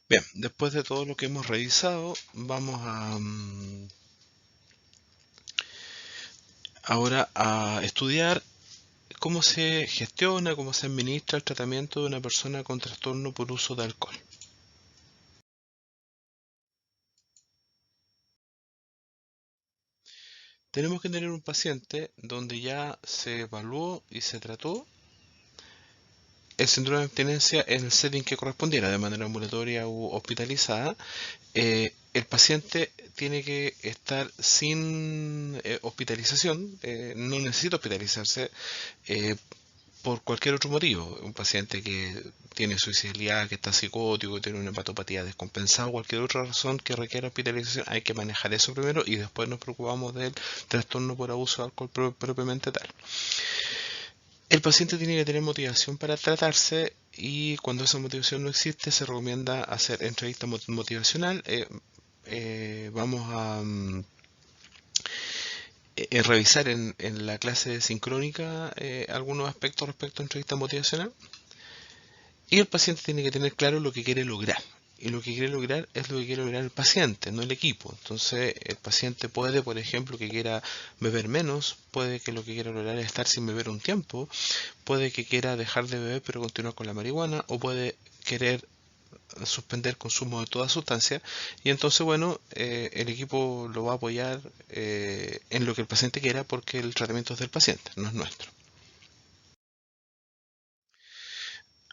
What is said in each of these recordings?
Bien, después de todo lo que hemos revisado, vamos a ahora a estudiar cómo se gestiona, cómo se administra el tratamiento de una persona con trastorno por uso de alcohol. Tenemos que tener un paciente donde ya se evaluó y se trató el síndrome de abstinencia en el setting que correspondiera, de manera ambulatoria u hospitalizada. El paciente tiene que estar sin hospitalización, no necesita hospitalizarse eh, por cualquier otro motivo. Un paciente que tiene suicidalidad, que está psicótico, que tiene una hepatopatía descompensada, cualquier otra razón que requiera hospitalización, hay que manejar eso primero y después nos preocupamos del trastorno por abuso de alcohol propiamente tal. El paciente tiene que tener motivación para tratarse y cuando esa motivación no existe se recomienda hacer entrevista motivacional. Vamos a revisar en la clase sincrónica algunos aspectos respecto a entrevista motivacional. Y el paciente tiene que tener claro lo que quiere lograr. Y lo que quiere lograr es lo que quiere lograr el paciente, no el equipo. Entonces, el paciente puede, por ejemplo, que quiera beber menos, puede que lo que quiera lograr es estar sin beber un tiempo, puede que quiera dejar de beber pero continuar con la marihuana, o puede querer suspender consumo de toda sustancia. Y entonces, bueno, el equipo lo va a apoyar en lo que el paciente quiera porque el tratamiento es del paciente, no es nuestro.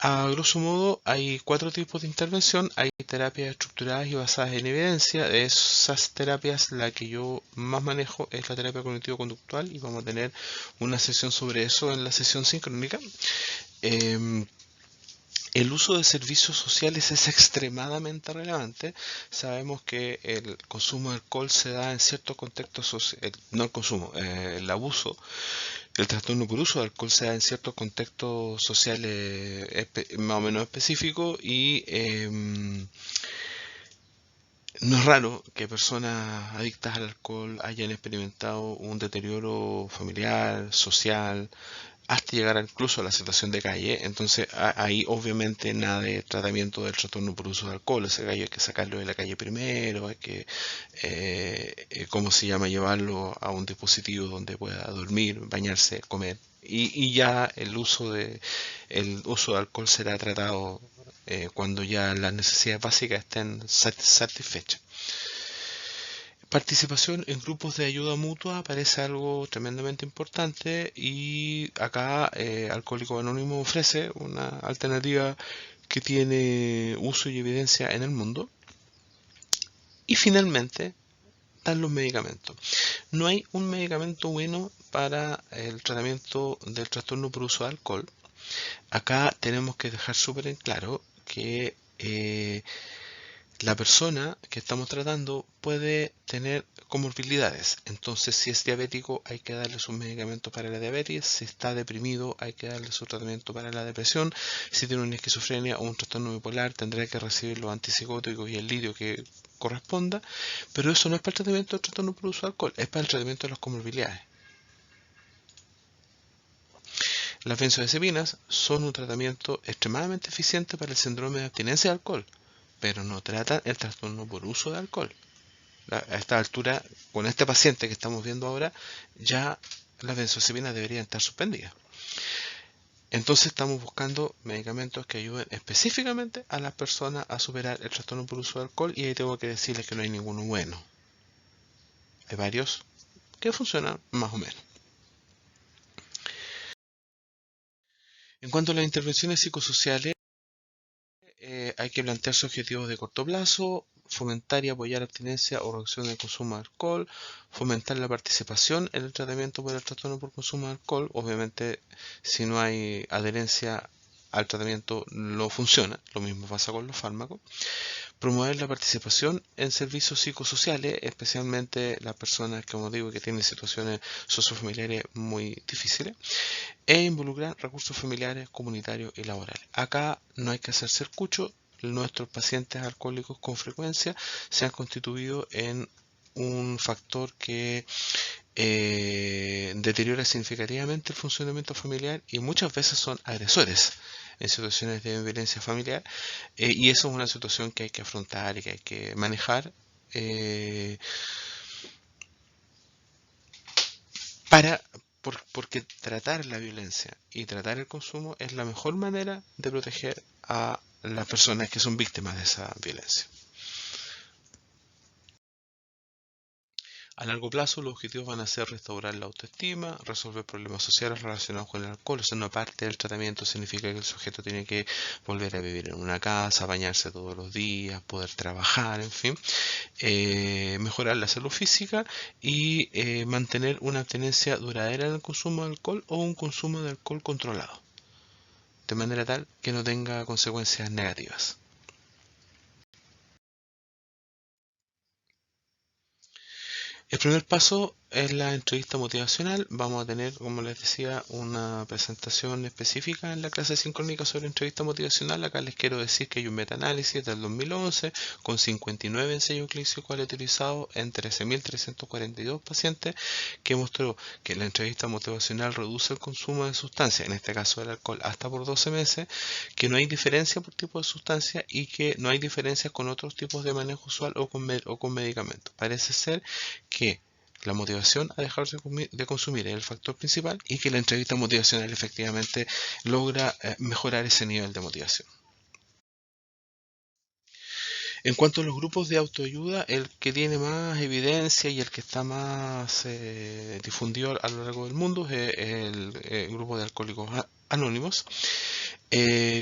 A grosso modo, hay cuatro tipos de intervención. Hay terapias estructuradas y basadas en evidencia. De esas terapias, la que yo más manejo es la terapia cognitivo-conductual y vamos a tener una sesión sobre eso en la sesión sincrónica. Eh, el uso de servicios sociales es extremadamente relevante. Sabemos que el consumo de alcohol se da en ciertos contextos sociales, no el consumo, el abuso, el trastorno por uso de alcohol se da en ciertos contextos sociales más o menos específicos y no es raro que personas adictas al alcohol hayan experimentado un deterioro familiar, social, hasta llegar incluso a la situación de calle. Entonces ahí obviamente nada de tratamiento del trastorno por uso de alcohol. Ese gallo hay que sacarlo de la calle primero, hay que, ¿cómo se llama? Llevarlo a un dispositivo donde pueda dormir, bañarse, comer. Y ya el uso de alcohol será tratado cuando ya las necesidades básicas estén satisfechas. Participación en grupos de ayuda mutua parece algo tremendamente importante y acá Alcohólicos Anónimos ofrece una alternativa que tiene uso y evidencia en el mundo. Y finalmente, dan los medicamentos. No hay un medicamento bueno para el tratamiento del trastorno por uso de alcohol. Acá tenemos que dejar súper en claro que la persona que estamos tratando puede tener comorbilidades. Entonces, si es diabético, hay que darle sus medicamentos para la diabetes. Si está deprimido, hay que darle su tratamiento para la depresión. Si tiene una esquizofrenia o un trastorno bipolar, tendrá que recibir los antipsicóticos y el lidio que corresponda. Pero eso no es para el tratamiento del trastorno por uso de alcohol, es para el tratamiento de las comorbilidades. Las benzodiazepinas son un tratamiento extremadamente eficiente para el síndrome de abstinencia de alcohol, pero no tratan el trastorno por uso de alcohol. A esta altura, con este paciente que estamos viendo ahora, ya las benzodiazepinas deberían estar suspendidas. Entonces estamos buscando medicamentos que ayuden específicamente a las personas a superar el trastorno por uso de alcohol y ahí tengo que decirles que no hay ninguno bueno. Hay varios que funcionan más o menos. En cuanto a las intervenciones psicosociales, hay que plantearse objetivos de corto plazo, fomentar y apoyar abstinencia o reducción del consumo de alcohol, fomentar la participación en el tratamiento por el trastorno por consumo de alcohol. Obviamente, si no hay adherencia al tratamiento, no funciona. Lo mismo pasa con los fármacos. Promover la participación en servicios psicosociales, especialmente las personas, como digo, que tienen situaciones sociofamiliares muy difíciles, e involucrar recursos familiares, comunitarios y laborales. Acá no hay que hacerse el cucho. Nuestros pacientes alcohólicos con frecuencia se han constituido en un factor que deteriora significativamente el funcionamiento familiar y muchas veces son agresores. en situaciones de violencia familiar, y eso es una situación que hay que afrontar y que hay que manejar para, porque tratar la violencia y tratar el consumo es la mejor manera de proteger a las personas que son víctimas de esa violencia. A largo plazo, los objetivos van a ser restaurar la autoestima, resolver problemas sociales relacionados con el alcohol. O sea, una parte del tratamiento significa que el sujeto tiene que volver a vivir en una casa, bañarse todos los días, poder trabajar, en fin, mejorar la salud física y mantener una abstenencia duradera en el consumo de alcohol o un consumo de alcohol controlado, de manera tal que no tenga consecuencias negativas. El primer paso es la entrevista motivacional. Vamos a tener, como les decía, una presentación específica en la clase sincrónica sobre entrevista motivacional. Acá les quiero decir que hay un metaanálisis del 2011 con 59 ensayos clínicos utilizados en 13.342 pacientes que mostró que la entrevista motivacional reduce el consumo de sustancias, en este caso el alcohol, hasta por 12 meses, que no hay diferencia por tipo de sustancia y que no hay diferencias con otros tipos de manejo usual o con medicamentos. Parece ser que la motivación a dejar de consumir es el factor principal y que la entrevista motivacional efectivamente logra mejorar ese nivel de motivación. En cuanto a los grupos de autoayuda, el que tiene más evidencia y el que está más difundido a lo largo del mundo es el grupo de alcohólicos anónimos,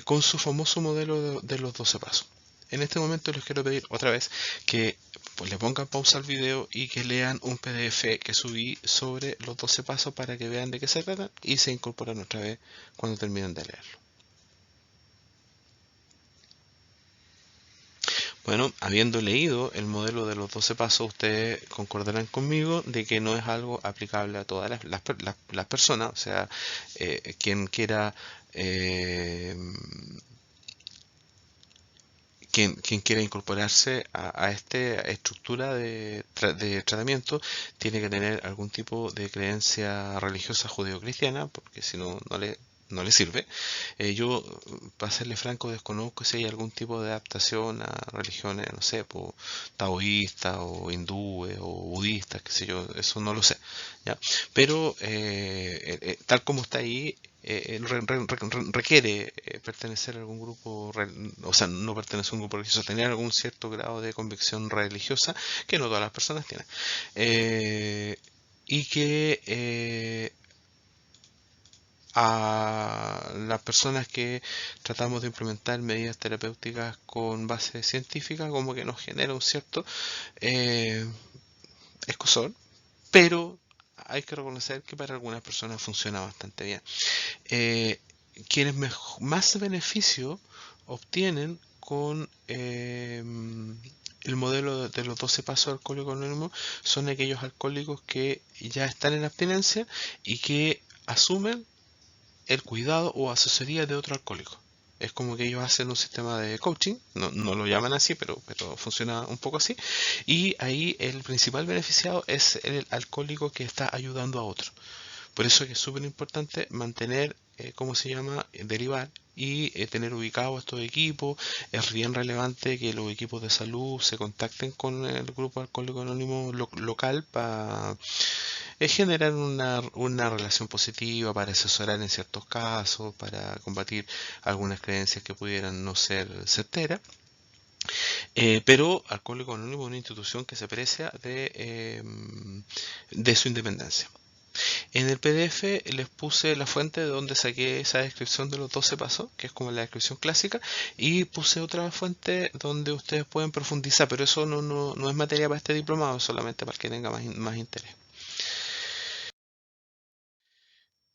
con su famoso modelo de los 12 pasos. En este momento les quiero pedir otra vez que pues, le pongan pausa al video y que lean un PDF que subí sobre los 12 pasos para que vean de qué se trata y se incorporan otra vez cuando terminen de leerlo. Bueno, habiendo leído el modelo de los 12 pasos, ustedes concordarán conmigo de que no es algo aplicable a todas las personas, o sea, quien quiera quien quiera incorporarse a esta estructura de tratamiento tiene que tener algún tipo de creencia religiosa judeocristiana, porque si no, no le sirve. Yo, para serle franco, desconozco si hay algún tipo de adaptación a religiones, no sé, taoístas o hindúes o budistas, qué sé yo, eso no lo sé, ¿ya? Pero tal como está ahí, requiere pertenecer a algún grupo, o sea, no pertenecer a un grupo religioso, tener algún cierto grado de convicción religiosa, que no todas las personas tienen. Y que a las personas que tratamos de implementar medidas terapéuticas con base científica, como que nos genera un cierto eh, escozor, pero hay que reconocer que para algunas personas funciona bastante bien. Eh, Quienes más beneficio obtienen con el modelo de los 12 pasos de alcohólico anónimo son aquellos alcohólicos que ya están en abstinencia y que asumen el cuidado o asesoría de otro alcohólico. Es como que ellos hacen un sistema de coaching, no lo llaman así, pero funciona un poco así. Y ahí el principal beneficiado es el alcohólico que está ayudando a otro. Por eso es que es súper importante mantener, ¿cómo se llama?, derivar y tener ubicados estos equipos. Es bien relevante que los equipos de salud se contacten con el grupo alcohólico anónimo local para generar una relación positiva, para asesorar en ciertos casos, para combatir algunas creencias que pudieran no ser certeras. Pero Alcohólicos Anónimos es una institución que se aprecia de su independencia. En el PDF les puse la fuente de donde saqué esa descripción de los 12 pasos, que es como la descripción clásica, y puse otra fuente donde ustedes pueden profundizar, pero eso no es materia para este diplomado, solamente para el que tenga más interés.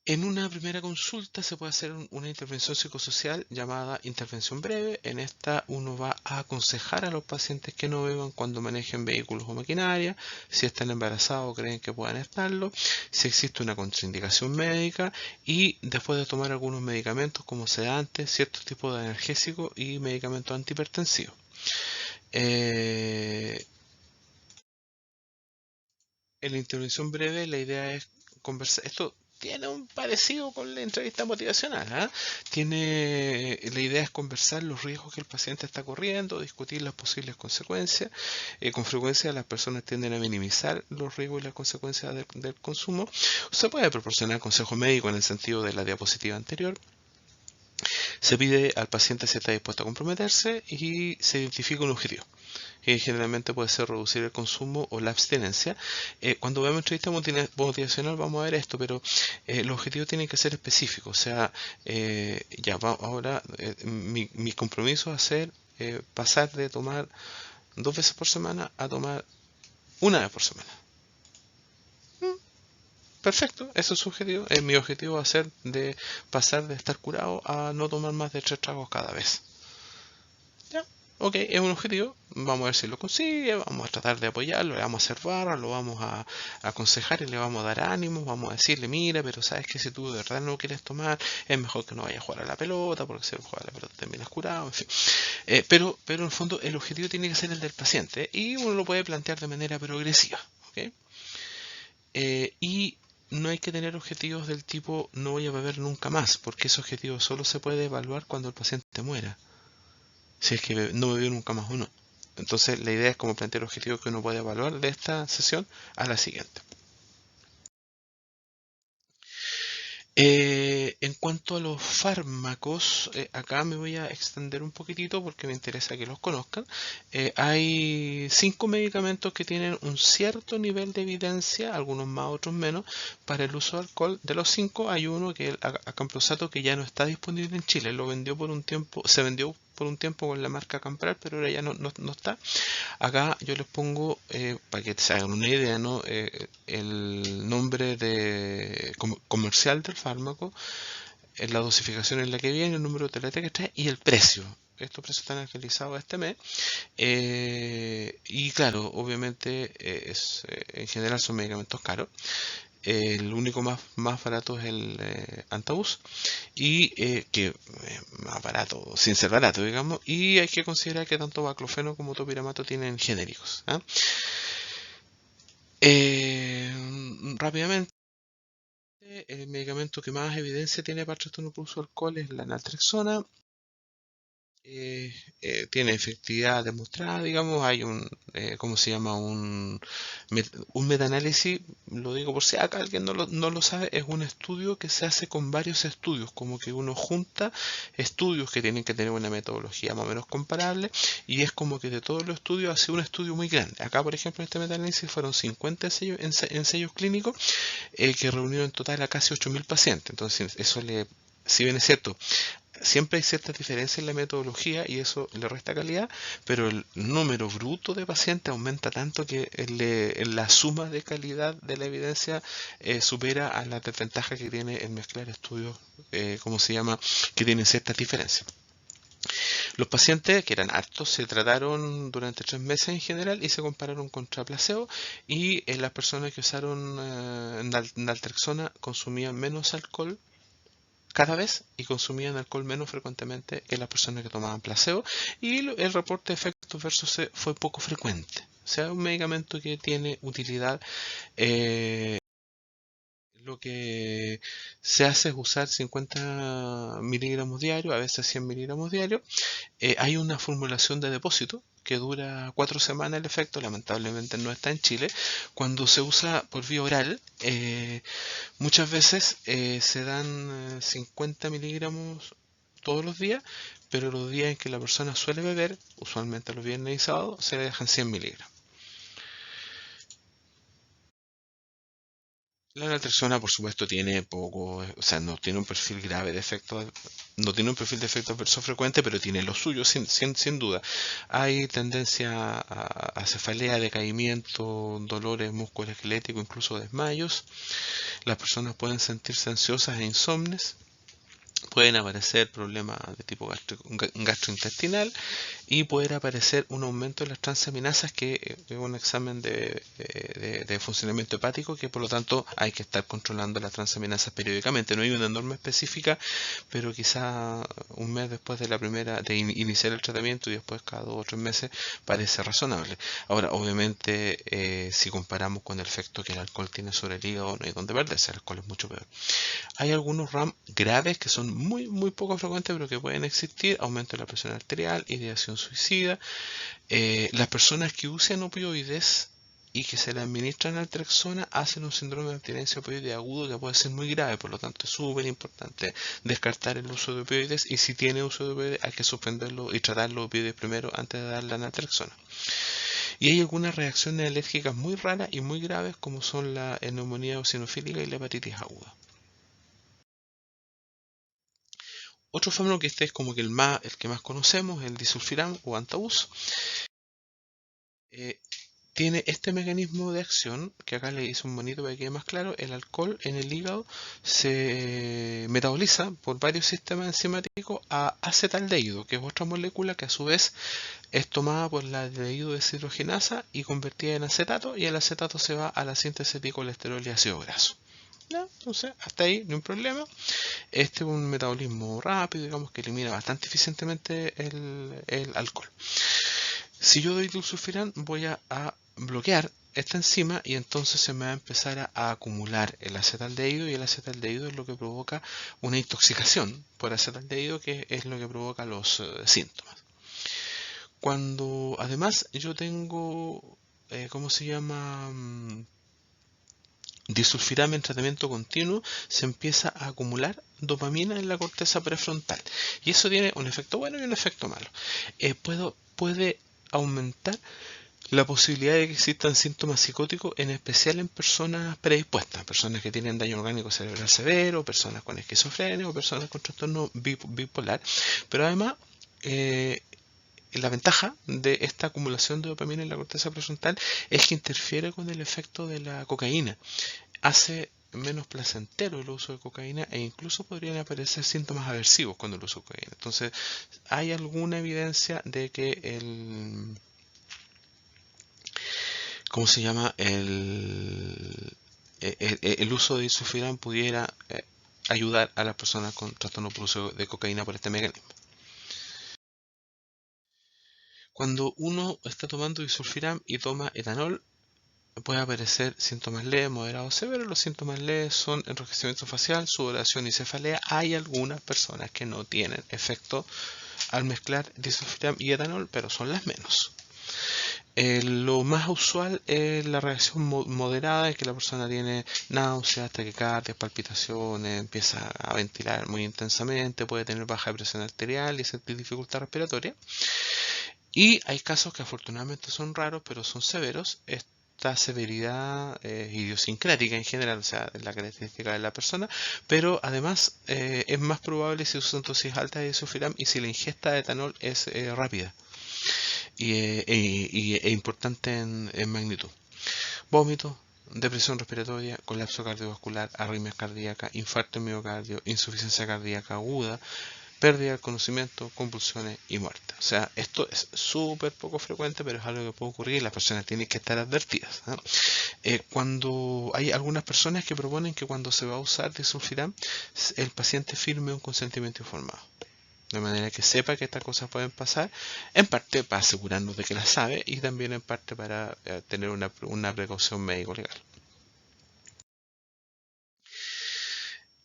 En una primera consulta se puede hacer una intervención psicosocial llamada intervención breve. En esta uno va a aconsejar a los pacientes que no beban cuando manejen vehículos o maquinaria, si están embarazados o creen que puedan estarlo, si existe una contraindicación médica y después de tomar algunos medicamentos como sedantes, ciertos tipos de analgésicos y medicamentos antihipertensivos. En la intervención breve la idea es conversar. Esto tiene un parecido con la entrevista motivacional. ¿Ah? La idea es conversar los riesgos que el paciente está corriendo, discutir las posibles consecuencias. Con frecuencia las personas tienden a minimizar los riesgos y las consecuencias del consumo. Se puede proporcionar consejo médico en el sentido de la diapositiva anterior. Se pide al paciente si está dispuesto a comprometerse y se identifica un objetivo, que generalmente puede ser reducir el consumo o la abstinencia. Cuando veamos entrevista motivacional vamos a ver esto, pero los objetivos tienen que ser específicos. O sea, ahora mi compromiso va a ser pasar de tomar 2 veces por semana a tomar 1 vez por semana. Perfecto, eso es su objetivo. Mi objetivo va a ser de pasar de estar curado a no tomar más de 3 tragos cada vez. Ya, ok, es un objetivo. Vamos a ver si lo consigue. Vamos a tratar de apoyarlo. Le vamos a hacer barra, lo vamos a aconsejar y le vamos a dar ánimos. Vamos a decirle, mira, pero sabes que si tú de verdad no quieres tomar, es mejor que no vayas a jugar a la pelota, porque si juegas a la pelota terminas curado, en fin. Pero en el fondo el objetivo tiene que ser el del paciente y uno lo puede plantear de manera progresiva. ¿Okay? Y no hay que tener objetivos del tipo no voy a beber nunca más, porque ese objetivo solo se puede evaluar cuando el paciente muera, si es que no bebió nunca más o no. Entonces la idea es como plantear objetivos que uno puede evaluar de esta sesión a la siguiente. En cuanto a los fármacos, acá me voy a extender un poquitito porque me interesa que los conozcan. Hay 5 medicamentos que tienen un cierto nivel de evidencia, algunos más, otros menos, para el uso de alcohol. De los 5 hay uno que es el acamprosato, que ya no está disponible en Chile. Lo vendió por un tiempo, se vendió por un tiempo con la marca Campral, pero ahora ya no está. Acá yo les pongo, para que se hagan una idea, ¿no? El nombre comercial del fármaco, la dosificación en la que viene, el número de letra que trae y el precio. Estos precios están actualizados este mes. Y claro, obviamente en general son medicamentos caros. El único más barato es el Antabus, y que más barato, sin ser barato, digamos, y hay que considerar que tanto baclofeno como topiramato tienen genéricos. ¿Ah? Rápidamente, el medicamento que más evidencia tiene para trastorno por uso de alcohol es la naltrexona. Tiene efectividad demostrada, digamos, hay ¿cómo se llama? Un metaanálisis, lo digo por si acá alguien no lo sabe, es un estudio que se hace con varios estudios, como que uno junta estudios que tienen que tener una metodología más o menos comparable, y es como que de todos los estudios hace un estudio muy grande. Acá, por ejemplo, en este metaanálisis fueron 50 ensayos clínicos que reunieron en total a casi 8.000 pacientes, entonces eso si bien es cierto, siempre hay ciertas diferencias en la metodología y eso le resta calidad, pero el número bruto de pacientes aumenta tanto que la suma de calidad de la evidencia supera a la desventaja que tiene el mezclar estudios, ¿cómo se llama?, que tienen ciertas diferencias. Los pacientes, que eran hartos, se trataron durante 3 meses en general y se compararon contra placebo, y las personas que usaron naltrexona consumían menos alcohol cada vez y consumían alcohol menos frecuentemente que las personas que tomaban placebo, y el reporte de efectos adversos fue poco frecuente. O sea, un medicamento que tiene utilidad. Lo que se hace es usar 50 miligramos diarios, a veces 100 miligramos diarios. Hay una formulación de depósito que dura 4 semanas el efecto, lamentablemente no está en Chile. Cuando se usa por vía oral, muchas veces se dan 50 miligramos todos los días, pero los días en que la persona suele beber, usualmente los viernes y sábados, se le dejan 100 miligramos. La naltrexona, por supuesto, tiene poco, o sea, no tiene un perfil grave de efecto, no tiene un perfil de efecto adverso frecuente, pero tiene lo suyo, sin duda. Hay tendencia a cefalea, decaimiento, dolores musculoesqueléticos, incluso desmayos. Las personas pueden sentirse ansiosas e insomnes. Pueden aparecer problemas de tipo gastrointestinal y poder aparecer un aumento de las transaminasas, que es un examen de funcionamiento hepático, que por lo tanto hay que estar controlando las transaminasas periódicamente. No hay una norma específica, pero quizá un mes después de la primera, de iniciar el tratamiento, y después cada 2 o 3 meses, parece razonable. Ahora, obviamente, si comparamos con el efecto que el alcohol tiene sobre el hígado, no hay donde perderse, el alcohol es mucho peor. Hay algunos RAM graves que son muy poco frecuentes, pero que pueden existir: aumento de la presión arterial, ideación suicida. Las personas que usan opioides y que se le administran naltrexona hacen un síndrome de abstinencia opioide agudo que puede ser muy grave. Por lo tanto, es súper importante descartar el uso de opioides, y si tiene uso de opioides hay que suspenderlo y tratar los opioides primero antes de dar la naltrexona. Y hay algunas reacciones alérgicas muy raras y muy graves, como son la neumonía eosinofílica y la hepatitis aguda. Otro fármaco que este es como que el que más conocemos, el disulfiram o antabus, eh, tiene este mecanismo de acción, que acá le hice un bonito para que quede más claro. El alcohol en el hígado se metaboliza por varios sistemas enzimáticos a acetaldehído, que es otra molécula que a su vez es tomada por la aldehído deshidrogenasa y convertida en acetato, y el acetato se va a la síntesis de colesterol y ácido graso. ¿Ya? Entonces, hasta ahí no hay problema. Este es un metabolismo rápido, digamos, que elimina bastante eficientemente el alcohol. Si yo doy disulfiram, voy a bloquear esta enzima, y entonces se me va a empezar a acumular el acetaldehído, y el acetaldehído es lo que provoca una intoxicación por acetaldehído, que es lo que provoca los síntomas. Cuando además yo tengo, ¿cómo se llama? Disulfiram en tratamiento continuo, se empieza a acumular dopamina en la corteza prefrontal, y eso tiene un efecto bueno y un efecto malo. Puede aumentar la posibilidad de que existan síntomas psicóticos, en especial en personas predispuestas, personas que tienen daño orgánico cerebral severo, personas con esquizofrenia o personas con trastorno bipolar. Pero además, la ventaja de esta acumulación de dopamina en la corteza prefrontal es que interfiere con el efecto de la cocaína. Hace menos placentero el uso de cocaína, e incluso podrían aparecer síntomas aversivos con el uso de cocaína. Entonces, hay alguna evidencia de que ¿cómo se llama? El uso de disulfiram pudiera ayudar a las personas con trastorno por uso de cocaína por este mecanismo. Cuando uno está tomando disulfiram y toma etanol, puede aparecer síntomas leves, moderados, severos. Los síntomas leves son enrojecimiento facial, sudoración y cefalea. Hay algunas personas que no tienen efecto al mezclar disulfiram y etanol, pero son las menos. Lo más usual es la reacción moderada, en que la persona tiene náuseas, taquicardias, palpitaciones, empieza a ventilar muy intensamente, puede tener baja presión arterial y sentir dificultad respiratoria. Y hay casos que afortunadamente son raros, pero son severos. Esta severidad es idiosincrática en general, o sea, es la característica de la persona, pero además es más probable si usan dosis altas de disulfiram y si la ingesta de etanol es rápida e importante en magnitud. Vómito, depresión respiratoria, colapso cardiovascular, arritmias cardíacas, infarto en miocardio, insuficiencia cardíaca aguda, pérdida del conocimiento, convulsiones y muerte. O sea, esto es súper poco frecuente, pero es algo que puede ocurrir y las personas tienen que estar advertidas. Cuando hay algunas personas que proponen que cuando se va a usar disulfiram, el paciente firme un consentimiento informado, de manera que sepa que estas cosas pueden pasar, en parte para asegurarnos de que las sabe, y también en parte para tener una precaución médico-legal.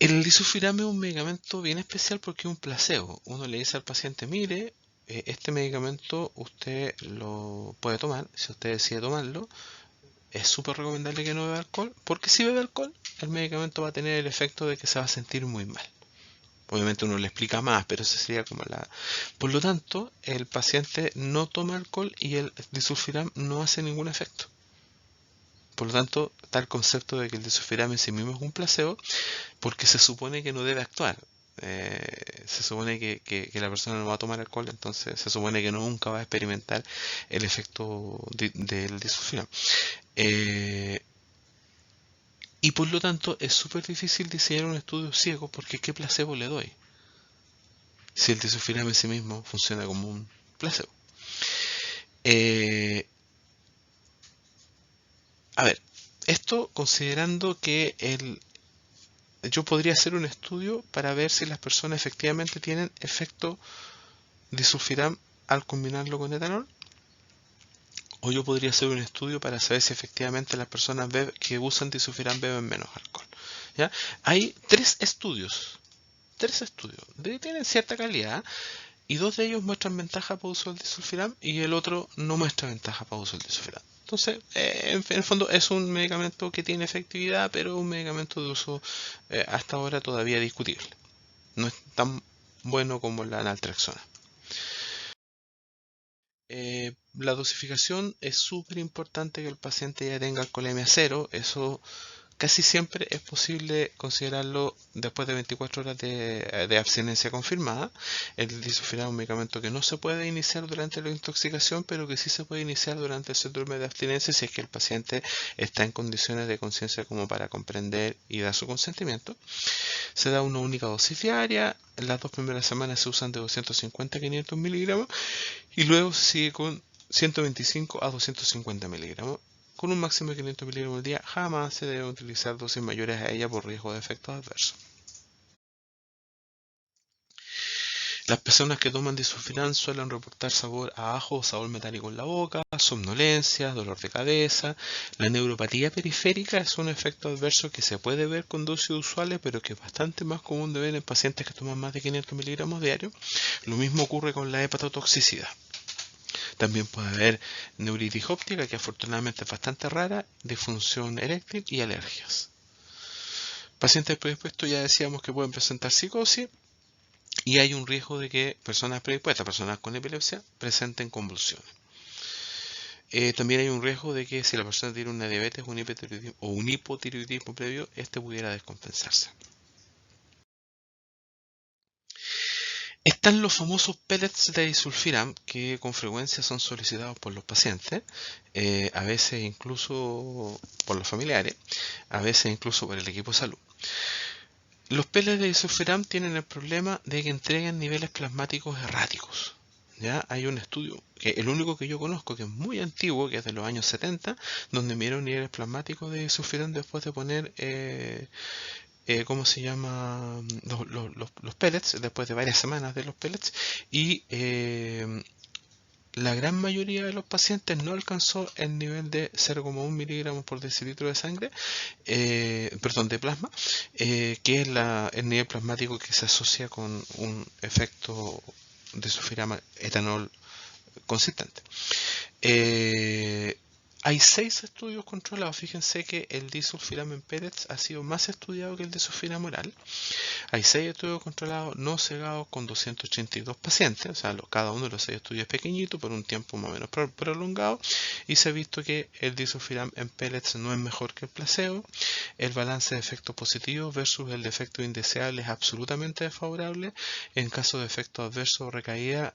El disulfiram es un medicamento bien especial porque es un placebo. Uno le dice al paciente: mire, este medicamento usted lo puede tomar, si usted decide tomarlo, es súper recomendable que no beba alcohol, porque si bebe alcohol, el medicamento va a tener el efecto de que se va a sentir muy mal. Obviamente uno le explica más, pero esa sería como la... Por lo tanto, el paciente no toma alcohol y el disulfiram no hace ningún efecto. Por lo tanto, está el concepto de que el disulfiram en sí mismo es un placebo, porque se supone que no debe actuar. Se supone que la persona no va a tomar alcohol, entonces se supone que nunca va a experimentar el efecto del disulfiram. Y por lo tanto es súper difícil diseñar un estudio ciego, porque ¿qué placebo le doy? si el disulfiram en sí mismo funciona como un placebo. Eh, a ver, esto considerando que yo podría hacer un estudio para ver si las personas efectivamente tienen efecto disulfiram al combinarlo con etanol, o yo podría hacer un estudio para saber si efectivamente las personas que usan disulfiram beben menos alcohol. ¿Ya? Hay tres estudios, tienen cierta calidad, y dos de ellos muestran ventaja para uso del disulfiram y el otro no muestra ventaja para uso del disulfiram. Entonces, en el fondo es un medicamento que tiene efectividad, pero un medicamento de uso hasta ahora todavía discutible. No es tan bueno como la naltrexona. La dosificación es súper importante que el paciente ya tenga alcoholemia cero. Eso casi siempre es posible considerarlo después de 24 horas de abstinencia confirmada. El disulfiram es un medicamento que no se puede iniciar durante la intoxicación, pero que sí se puede iniciar durante el síndrome de abstinencia si es que el paciente está en condiciones de conciencia como para comprender y dar su consentimiento. Se da una única dosis diaria. Las 2 primeras semanas se usan de 250 a 500 miligramos y luego se sigue con 125 a 250 miligramos. Con un máximo de 500 miligramos al día, jamás se deben utilizar dosis mayores a ella por riesgo de efectos adversos. Las personas que toman disulfiram suelen reportar sabor a ajo o sabor metálico en la boca, somnolencia, dolor de cabeza. La neuropatía periférica es un efecto adverso que se puede ver con dosis usuales, pero que es bastante más común de ver en pacientes que toman más de 500 miligramos diarios. Lo mismo ocurre con la hepatotoxicidad. También puede haber neuritis óptica, que afortunadamente es bastante rara, disfunción eréctil y alergias. Pacientes predispuestos ya decíamos que pueden presentar psicosis y hay un riesgo de que personas predispuestas, personas con epilepsia, presenten convulsiones. También hay un riesgo de que si la persona tiene una diabetes o un hipotiroidismo previo, este pudiera descompensarse. Están los famosos pellets de disulfiram que con frecuencia son solicitados por los pacientes, a veces incluso por los familiares, a veces incluso por el equipo de salud. Los pellets de disulfiram tienen el problema de que entregan niveles plasmáticos erráticos. ¿Ya? Hay un estudio, el único que yo conozco, que es muy antiguo, que es de los años 70, donde midieron niveles plasmáticos de disulfiram después de poner ¿cómo se llama? Los pellets, después de varias semanas de los pellets, y la gran mayoría de los pacientes no alcanzó el nivel de 0,1 miligramos por decilitro de sangre, perdón, de plasma, que es el nivel plasmático que se asocia con un efecto de disulfiram etanol consistente. Hay 6 estudios controlados. Fíjense que el disulfiram en pellets ha sido más estudiado que el disulfiram oral. Hay 6 estudios controlados no cegados con 282 pacientes, o sea, cada uno de los 6 estudios es pequeñito por un tiempo más o menos prolongado, y se ha visto que el disulfiram en pellets no es mejor que el placebo. El balance de efectos positivos versus el de efectos indeseables es absolutamente desfavorable. En caso de efectos adversos o recaída,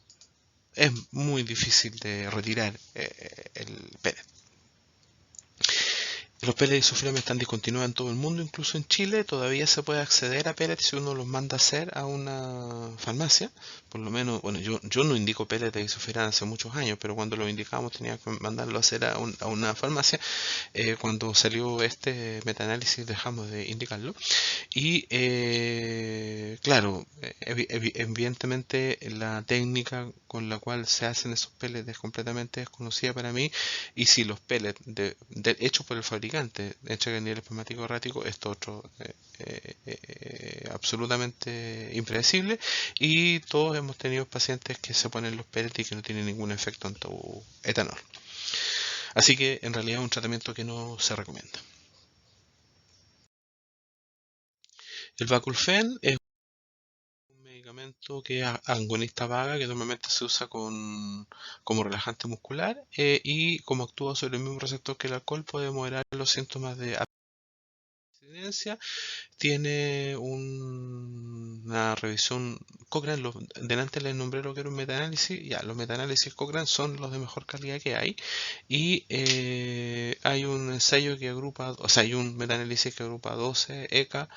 es muy difícil de retirar el pellet. Los pellets de disulfiram están discontinuados en todo el mundo, incluso en Chile. Todavía se puede acceder a pellets si uno los manda a hacer a una farmacia. Por lo menos, bueno, yo no indico pellets de disulfiram hace muchos años, pero cuando lo indicamos tenía que mandarlo a hacer a una farmacia. Cuando salió este metaanálisis dejamos de indicarlo. Y claro, evidentemente la técnica con la cual se hacen esos pellets es completamente desconocida para mí, y si los pellets hechos por el fabricante entregan niveles plasmáticos erráticos, esto otro absolutamente impredecible, y todos hemos tenido pacientes que se ponen los pellets y que no tienen ningún efecto anti-etanol. Así que en realidad es un tratamiento que no se recomienda. El baclofen es un medicamento que es agonista vaga, que normalmente se usa como relajante muscular, y como actúa sobre el mismo receptor que el alcohol, puede moderar los síntomas de abstinencia. Tiene una revisión Cochrane. Delante les nombré lo que era un metaanálisis. Ya, los metaanálisis Cochrane son los de mejor calidad que hay, y hay un ensayo que agrupa, o sea, hay un metaanálisis que agrupa 12 ECA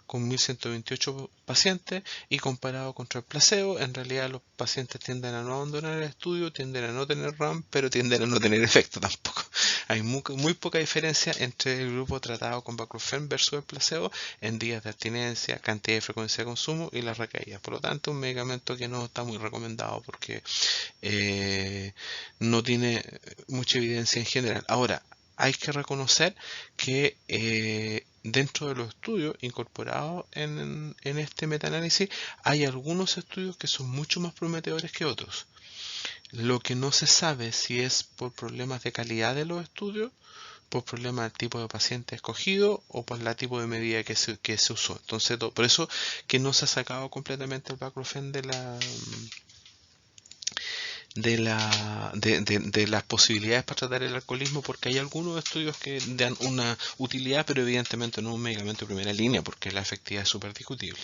con 1128 pacientes, y comparado contra el placebo, en realidad los pacientes tienden a no abandonar el estudio, tienden a no tener RAM, pero tienden a no tener efecto tampoco. Hay muy poca diferencia entre el grupo tratado con baclofen versus el placebo en días de abstinencia, cantidad y frecuencia de consumo y las recaídas. Por lo tanto, un medicamento que no está muy recomendado porque no tiene mucha evidencia en general. Ahora, hay que reconocer que dentro de los estudios incorporados en este metaanálisis hay algunos estudios que son mucho más prometedores que otros. Lo que no se sabe si es por problemas de calidad de los estudios, por problemas del tipo de paciente escogido o por el tipo de medida que se usó. Entonces, por eso que no se ha sacado completamente el baclofen de las posibilidades para tratar el alcoholismo, porque hay algunos estudios que dan una utilidad, pero evidentemente no es un medicamento de primera línea, porque la efectividad es súper discutible.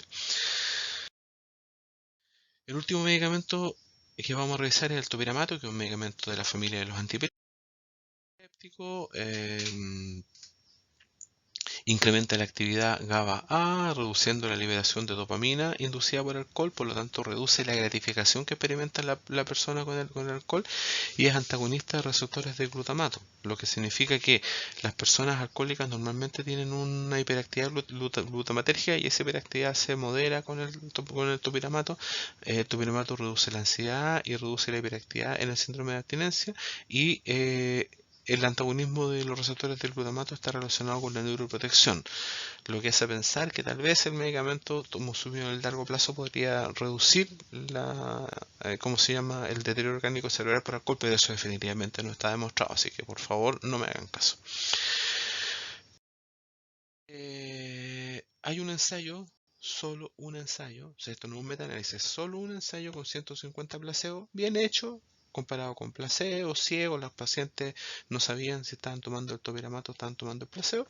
El último medicamento que vamos a revisar es el topiramato, que es un medicamento de la familia de los antiepilépticos. Incrementa la actividad GABA-A, reduciendo la liberación de dopamina inducida por el alcohol, por lo tanto reduce la gratificación que experimenta la persona con el alcohol, y es antagonista de receptores de glutamato, lo que significa que las personas alcohólicas normalmente tienen una hiperactividad glutamatergia, y esa hiperactividad se modera con el topiramato. El topiramato reduce la ansiedad y reduce la hiperactividad en el síndrome de abstinencia, y el antagonismo de los receptores del glutamato está relacionado con la neuroprotección, lo que hace pensar que tal vez el medicamento, como subido en el largo plazo, podría reducir el deterioro orgánico cerebral por alcohol, pero eso definitivamente no está demostrado, así que por favor no me hagan caso. Hay un ensayo, solo un ensayo, o sea, esto no es un metaanálisis, solo un ensayo con 150 placebos, bien hecho, comparado con placebo, ciego, los pacientes no sabían si estaban tomando el topiramato o estaban tomando el placebo,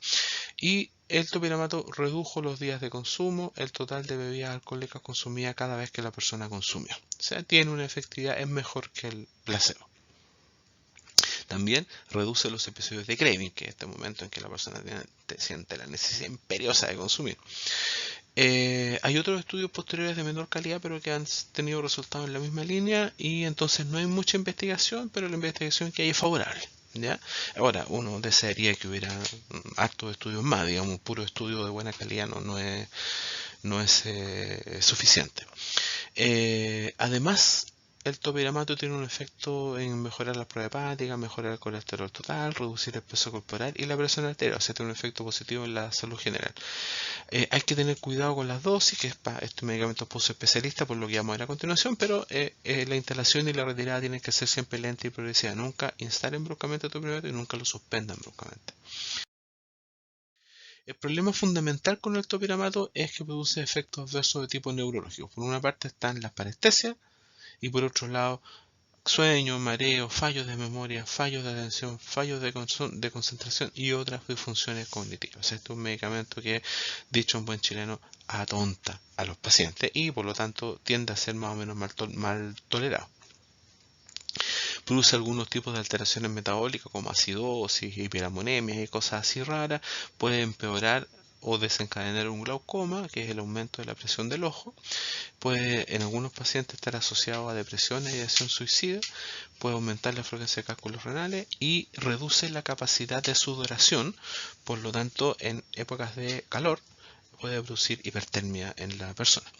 y el topiramato redujo los días de consumo, el total de bebidas alcohólicas consumidas cada vez que la persona consumió. O sea, tiene una efectividad, es mejor que el placebo. También reduce los episodios de craving, que es este momento en que la persona siente la necesidad imperiosa de consumir. Hay otros estudios posteriores de menor calidad, pero que han tenido resultados en la misma línea, y entonces no hay mucha investigación, pero la investigación que hay es favorable. ¿Ya? Ahora, uno desearía que hubiera hartos estudios más, digamos, un puro estudio de buena calidad no es suficiente. Además, el topiramato tiene un efecto en mejorar la prueba hepática, mejorar el colesterol total, reducir el peso corporal y la presión arterial, o sea, tiene un efecto positivo en la salud general. Hay que tener cuidado con las dosis, que es para este medicamento puso especialista, por lo que vamos a ver a continuación, pero la instalación y la retirada tienen que ser siempre lenta y progresiva. Nunca instalen bruscamente el topiramato y nunca lo suspendan bruscamente. El problema fundamental con el topiramato es que produce efectos adversos de tipo neurológico. Por una parte están las parestesias y por otro lado sueño, mareo, fallos de memoria, fallos de atención, fallos de concentración y otras disfunciones cognitivas. Este es un medicamento que, dicho en buen chileno, atonta a los pacientes y por lo tanto tiende a ser más o menos mal tolerado. Produce algunos tipos de alteraciones metabólicas como acidosis, hiperamonemia y cosas así raras. Puede empeorar o desencadenar un glaucoma, que es el aumento de la presión del ojo. Puede en algunos pacientes estar asociado a depresión y ideación suicida. Puede aumentar la frecuencia de cálculos renales y reduce la capacidad de sudoración. Por lo tanto, en épocas de calor puede producir hipertermia en la persona.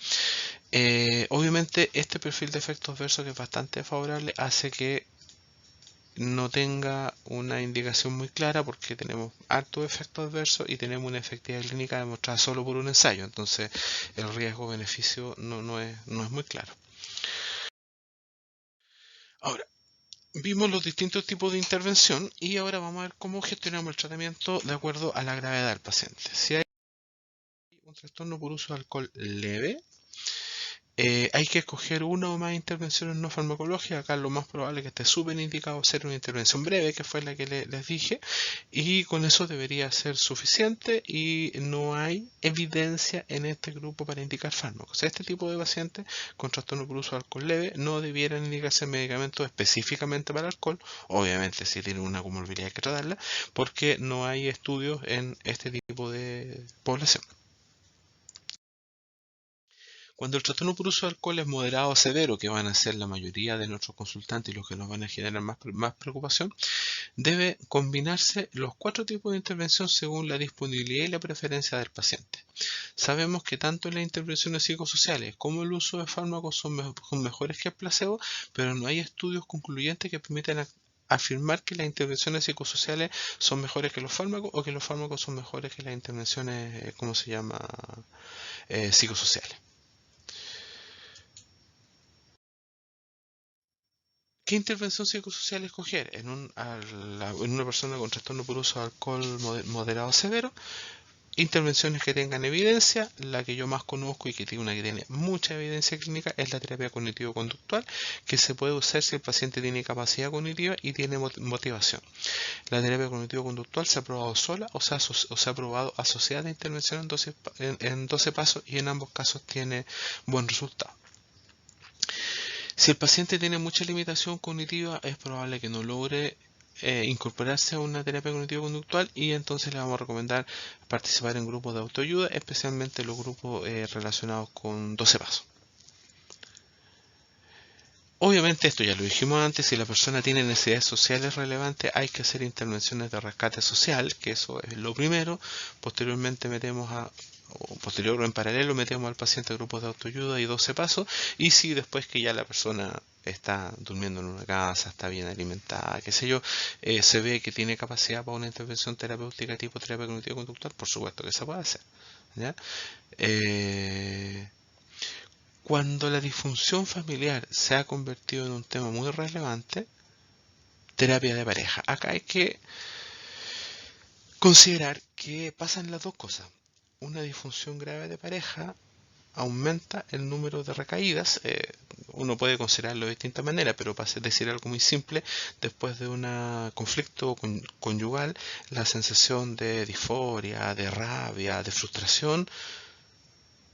Obviamente este perfil de efectos adversos, que es bastante favorable, hace que no tenga una indicación muy clara, porque tenemos hartos efectos adversos y tenemos una efectividad clínica demostrada solo por un ensayo, entonces el riesgo-beneficio no es muy claro. Ahora, vimos los distintos tipos de intervención y ahora vamos a ver cómo gestionamos el tratamiento de acuerdo a la gravedad del paciente. Si hay un trastorno por uso de alcohol leve, hay que escoger una o más intervenciones no farmacológicas. Acá lo más probable es que esté súper indicado hacer una intervención breve, que fue la que les dije, y con eso debería ser suficiente, y no hay evidencia en este grupo para indicar fármacos. O sea, este tipo de pacientes con trastorno por uso de alcohol leve no debieran indicarse medicamentos específicamente para alcohol, obviamente si tienen una comorbilidad hay que tratarla, porque no hay estudios en este tipo de población. Cuando el trastorno por uso de alcohol es moderado o severo, que van a ser la mayoría de nuestros consultantes y los que nos van a generar más preocupación, debe combinarse los 4 tipos de intervención según la disponibilidad y la preferencia del paciente. Sabemos que tanto las intervenciones psicosociales como el uso de fármacos son mejores que el placebo, pero no hay estudios concluyentes que permitan afirmar que las intervenciones psicosociales son mejores que los fármacos o que los fármacos son mejores que las intervenciones, ¿cómo se llama?, psicosociales. ¿Qué intervención psicosocial escoger en una persona con trastorno por uso de alcohol moderado o severo? Intervenciones que tengan evidencia. La que yo más conozco y que tiene mucha evidencia clínica es la terapia cognitivo-conductual, que se puede usar si el paciente tiene capacidad cognitiva y tiene motivación. La terapia cognitivo-conductual se ha probado sola o se ha probado asociada a intervención en 12 pasos, y en ambos casos tiene buen resultado. Si el paciente tiene mucha limitación cognitiva, es probable que no logre incorporarse a una terapia cognitivo-conductual, y entonces le vamos a recomendar participar en grupos de autoayuda, especialmente los grupos relacionados con 12 pasos. Obviamente, esto ya lo dijimos antes, si la persona tiene necesidades sociales relevantes, hay que hacer intervenciones de rescate social, que eso es lo primero. Posteriormente posterior o en paralelo metemos al paciente a grupos de autoayuda y 12 pasos, y si después que ya la persona está durmiendo en una casa, está bien alimentada, qué sé yo, se ve que tiene capacidad para una intervención terapéutica tipo terapia cognitivo-conductual, por supuesto que se puede hacer, ¿ya? Cuando la disfunción familiar se ha convertido en un tema muy relevante, terapia de pareja. Acá hay que considerar que pasan las dos cosas. Una disfunción grave de pareja aumenta el número de recaídas. Uno puede considerarlo de distintas maneras, pero para decir algo muy simple, después de un conflicto conyugal, la sensación de disforia, de rabia, de frustración,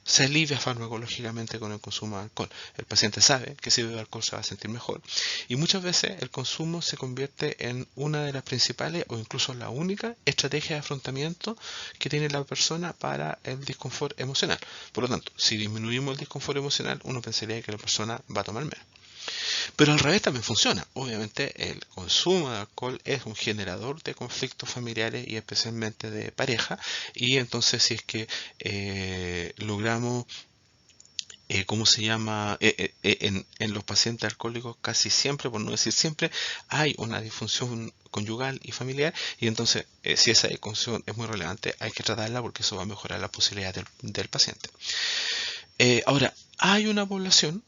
se alivia farmacológicamente con el consumo de alcohol. El paciente sabe que si bebe alcohol se va a sentir mejor, y muchas veces el consumo se convierte en una de las principales o incluso la única estrategia de afrontamiento que tiene la persona para el disconfort emocional. Por lo tanto, si disminuimos el disconfort emocional, uno pensaría que la persona va a tomar menos. Pero al revés también funciona. Obviamente el consumo de alcohol es un generador de conflictos familiares y especialmente de pareja, y entonces si es que logramos, ¿cómo se llama? En los pacientes alcohólicos casi siempre, por no decir siempre, hay una disfunción conyugal y familiar, y entonces si esa disfunción es muy relevante, hay que tratarla porque eso va a mejorar la posibilidad del paciente. Ahora, hay una población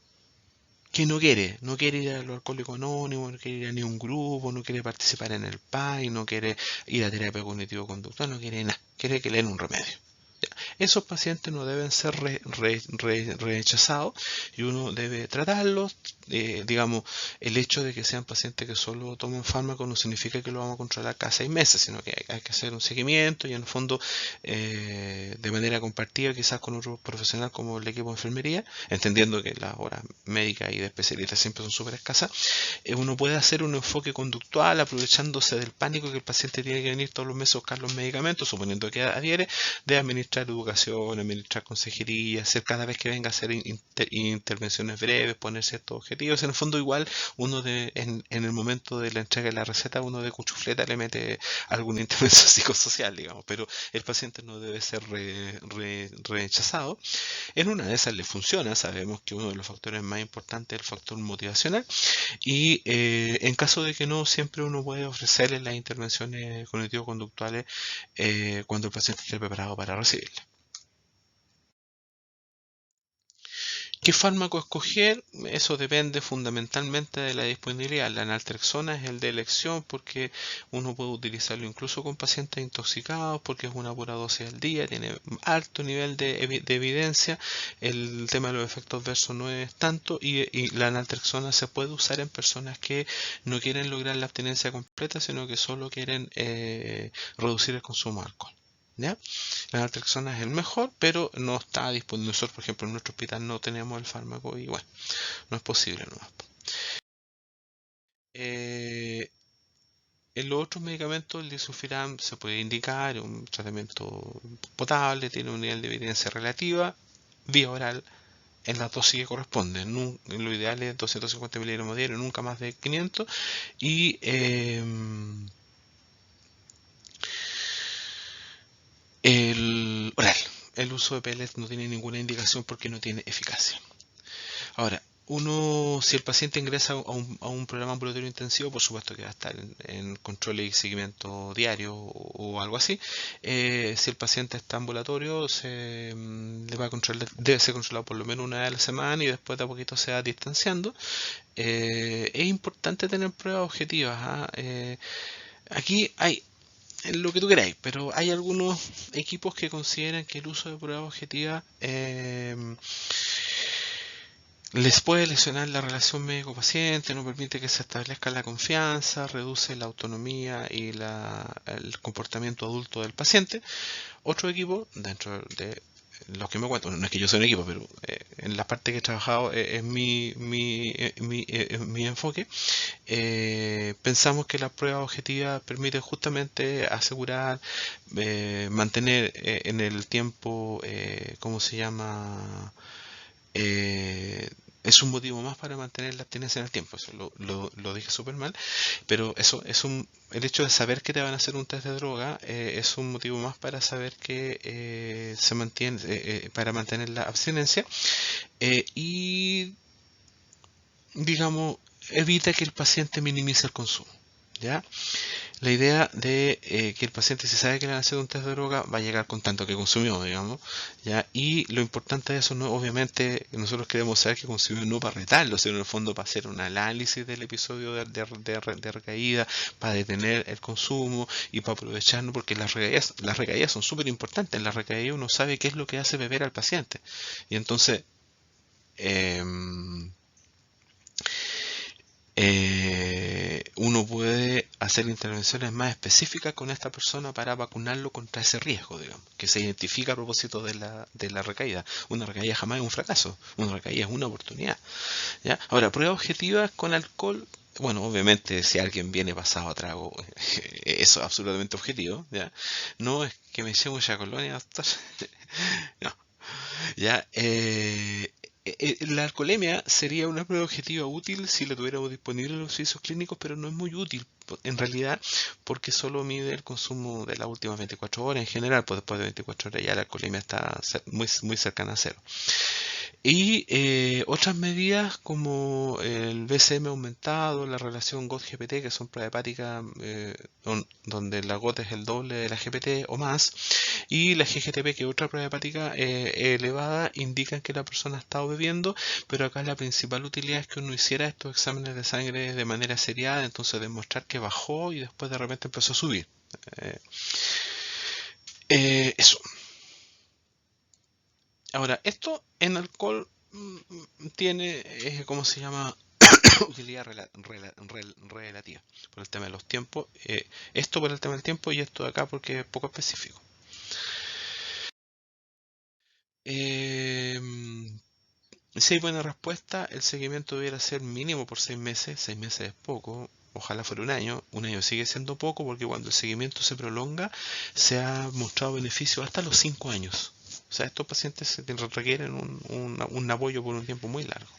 que no quiere ir a los alcohólicos anónimos, no quiere ir a ningún grupo, no quiere participar en el PAI, no quiere ir a terapia cognitivo-conductual, no quiere nada, quiere que le den un remedio. Esos pacientes no deben ser rechazados, y uno debe tratarlos. Digamos, el hecho de que sean pacientes que solo toman fármaco no significa que lo vamos a controlar cada 6 meses, sino que hay que hacer un seguimiento, y en el fondo de manera compartida quizás con otro profesional como el equipo de enfermería, entendiendo que las horas médicas y de especialistas siempre son súper escasas. Uno puede hacer un enfoque conductual aprovechándose del pánico que el paciente tiene que venir todos los meses a buscar los medicamentos, suponiendo que adhiere, de administrar educación, administrar consejería, hacer cada vez que venga a hacer intervenciones breves, poner ciertos objetivos. En el fondo igual uno en el momento de la entrega de la receta, uno de cuchufleta le mete alguna intervención psicosocial, digamos, pero el paciente no debe ser rechazado. En una de esas le funciona. Sabemos que uno de los factores más importantes es el factor motivacional, y en caso de que no, siempre uno puede ofrecerle las intervenciones cognitivo-conductuales cuando el paciente esté preparado para recibirla. ¿Qué fármaco escoger? Eso depende fundamentalmente de la disponibilidad. La naltrexona es el de elección porque uno puede utilizarlo incluso con pacientes intoxicados, porque es una pura dosis al día, tiene alto nivel de evidencia. El tema de los efectos adversos no es tanto, y la naltrexona se puede usar en personas que no quieren lograr la abstinencia completa, sino que solo quieren reducir el consumo de alcohol. ¿Ya? La naltrexona es el mejor, pero no está disponible. Nosotros, por ejemplo, en nuestro hospital no tenemos el fármaco, y bueno, no es posible nomás. En los otros medicamentos, el disulfiram se puede indicar, un tratamiento potable, tiene un nivel de evidencia relativa, vía oral, en las dosis que corresponden. Lo ideal es 250 miligramos diarios, nunca más de 500. Y el oral. El uso de pellets no tiene ninguna indicación porque no tiene eficacia. Ahora, si el paciente ingresa a un programa ambulatorio intensivo, por supuesto que va a estar en control y seguimiento diario o algo así. Si el paciente está ambulatorio, debe ser controlado por lo menos una vez a la semana y después de a poquito se va distanciando. Es importante tener pruebas objetivas. Aquí hay lo que tú queráis, pero hay algunos equipos que consideran que el uso de pruebas objetivas les puede lesionar la relación médico-paciente, no permite que se establezca la confianza, reduce la autonomía y el comportamiento adulto del paciente. Otro equipo, dentro de los que me cuento, no es que yo sea un equipo, pero en la parte que he trabajado es mi enfoque. Pensamos que la prueba objetiva permite justamente asegurar, mantener en el tiempo, ¿cómo se llama? Es un motivo más para mantener la abstinencia en el tiempo. Eso lo dije súper mal, pero eso el hecho de saber que te van a hacer un test de droga es un motivo más para saber que se mantiene, para mantener la abstinencia y, digamos, evita que el paciente minimice el consumo. ¿Ya? La idea de que el paciente, si sabe que le van a hacer un test de droga, va a llegar con tanto que consumió, digamos, ¿ya? Y lo importante de eso, no, obviamente, nosotros queremos saber que consumió no para retarlo, sino en el fondo para hacer un análisis del episodio de recaída, para detener el consumo y para aprovecharlo, porque las recaídas son súper importantes. En las recaídas uno sabe qué es lo que hace beber al paciente. Y entonces, uno puede hacer intervenciones más específicas con esta persona para vacunarlo contra ese riesgo, digamos, que se identifica a propósito de la recaída. Una recaída jamás es un fracaso, una recaída es una oportunidad. ¿Ya? Ahora, pruebas objetivas con alcohol. Bueno, obviamente si alguien viene pasado a trago, eso es absolutamente objetivo, ¿ya? No es que me eche mucha colonia, doctor. No, ya, la alcoholemia sería una prueba objetiva útil si la tuviéramos disponible en los servicios clínicos, pero no es muy útil en realidad porque solo mide el consumo de las últimas 24 horas en general, pues después de 24 horas ya la alcoholemia está muy cercana a cero. Y otras medidas como el BCM aumentado, la relación GOT-GPT, que son pruebas hepáticas donde la GOT es el doble de la GPT o más, y la GGTP, que es otra prueba hepática elevada, indican que la persona ha estado bebiendo, pero acá la principal utilidad es que uno hiciera estos exámenes de sangre de manera seriada, entonces demostrar que bajó y después de repente empezó a subir. Eso. Ahora, esto en alcohol tiene, ¿cómo se llama? Utilidad relativa por el tema de los tiempos. Esto por el tema del tiempo y esto de acá porque es poco específico. Si hay buena respuesta, el seguimiento debiera ser mínimo por 6 meses. 6 meses es poco. Ojalá fuera un año. Un año sigue siendo poco porque cuando el seguimiento se prolonga, se ha mostrado beneficio hasta los 5 años. O sea, estos pacientes requieren un apoyo por un tiempo muy largo.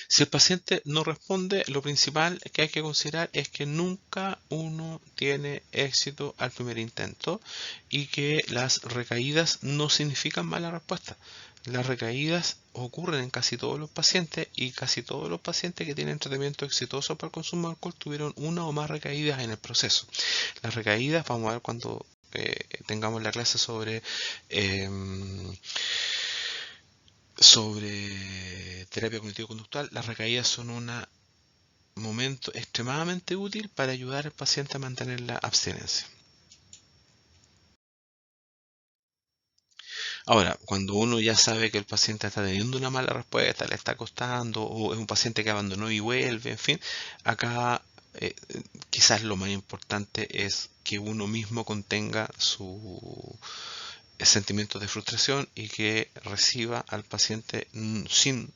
Si el paciente no responde, lo principal que hay que considerar es que nunca uno tiene éxito al primer intento y que las recaídas no significan mala respuesta. Las recaídas ocurren en casi todos los pacientes y casi todos los pacientes que tienen tratamiento exitoso para el consumo de alcohol tuvieron una o más recaídas en el proceso. Las recaídas, vamos a ver cuando tengamos la clase sobre terapia cognitivo-conductual, las recaídas son un momento extremadamente útil para ayudar al paciente a mantener la abstinencia. Ahora, cuando uno ya sabe que el paciente está teniendo una mala respuesta, le está costando, o es un paciente que abandonó y vuelve, en fin, acá quizás lo más importante es que uno mismo contenga su sentimientos de frustración y que reciba al paciente sin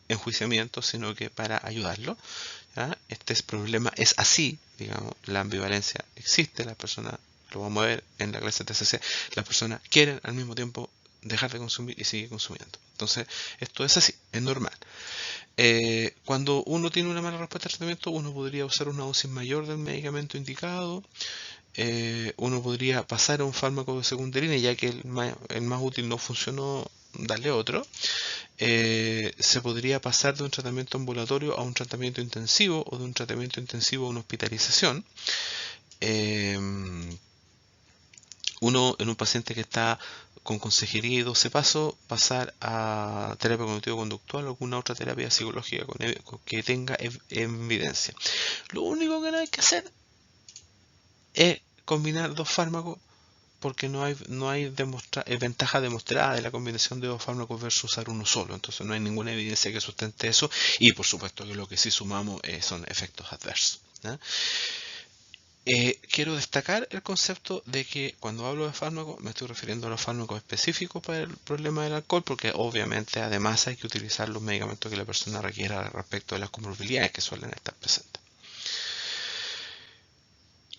enjuiciamiento, sino que para ayudarlo. ¿Ya? Este problema es así, digamos, la ambivalencia existe, la persona, lo vamos a ver en la clase TCC, las personas quieren al mismo tiempo dejar de consumir y sigue consumiendo. Entonces, esto es así, es normal. Cuando uno tiene una mala respuesta al tratamiento, uno podría usar una dosis mayor del medicamento indicado. Uno podría pasar a un fármaco de segunda línea, ya que el más útil no funcionó, darle otro. Se podría pasar de un tratamiento ambulatorio a un tratamiento intensivo o de un tratamiento intensivo a una hospitalización. Uno en un paciente que está con consejería y 12 pasos, pasar a terapia cognitivo-conductual o alguna otra terapia psicológica que tenga evidencia. Lo único que no hay que hacer es combinar dos fármacos, porque no hay ventaja demostrada de la combinación de dos fármacos versus usar uno solo. Entonces no hay ninguna evidencia que sustente eso, y por supuesto que lo que sí sumamos son efectos adversos. Quiero destacar el concepto de que cuando hablo de fármacos me estoy refiriendo a los fármacos específicos para el problema del alcohol, porque obviamente además hay que utilizar los medicamentos que la persona requiera respecto de las comorbilidades que suelen estar presentes.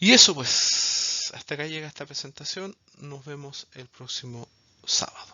Y eso pues, hasta acá llega esta presentación. Nos vemos el próximo sábado.